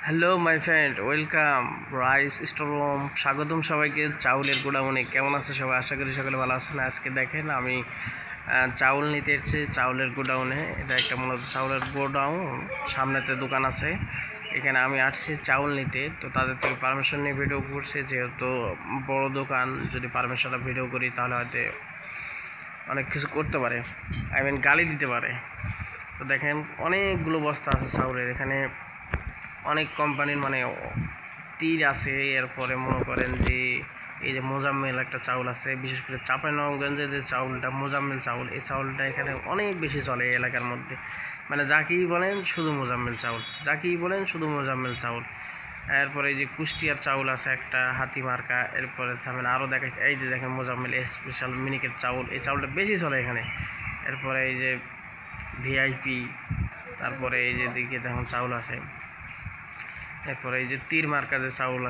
Hello my friend, welcome rice storeroom. স্বাগতম সবাইকে চাউলের গোডাউনে। কেমন আছে সবাই? আশা করি সকলে ভালো আছেন। আজকে দেখেন আমি চাউল নিতে এসেছি চাউলের গোডাউনে। এটা একটা মূলত চাউলের গোডাউন, সামনেতে দোকান আছে। এখানে আমি আসছি চাউল নিতে, তো তাদের থেকে পারমিশন নিয়ে ভিডিও করছি। যেহেতু বড় দোকান, যদি পারমিশনটা ভিডিও করি তাহলে হয়তো অনেক কিছু করতে পারে, গালি দিতে পারে। তো দেখেন অনেকগুলো বস্তা আছে চাউলের। এখানে অনেক কোম্পানির তীর আছে। এরপরে মনে করেন যে এই যে মোজাম্মেল একটা চাউল আছে, বিশেষ করে চাঁপাইনবাবগঞ্জের যে চাউলটা মোজাম্মেল চাউল, এই চাউলটা এখানে অনেক বেশি চলে এই এলাকার মধ্যে। যাকেই বলেন শুধু মোজাম্মেল চাউল, যাকেই বলেন শুধু মোজাম্মেল চাউল। এরপরে এই যে কুষ্টিয়ার চাউল আছে একটা হাতি মার্কা। এরপরে থামেন আরও দেখাচ্ছি, এই যে দেখেন মোজাম্মেল স্পেশাল মিনিকেট চাউল, এই চাউলটা বেশি চলে এখানে। এরপরে এই যে ভিআইপি, তারপরে এই যে দিকে দেখুন চাউল আছে। এরপরে এই যে তীর মার্কা যে চাউল আছে।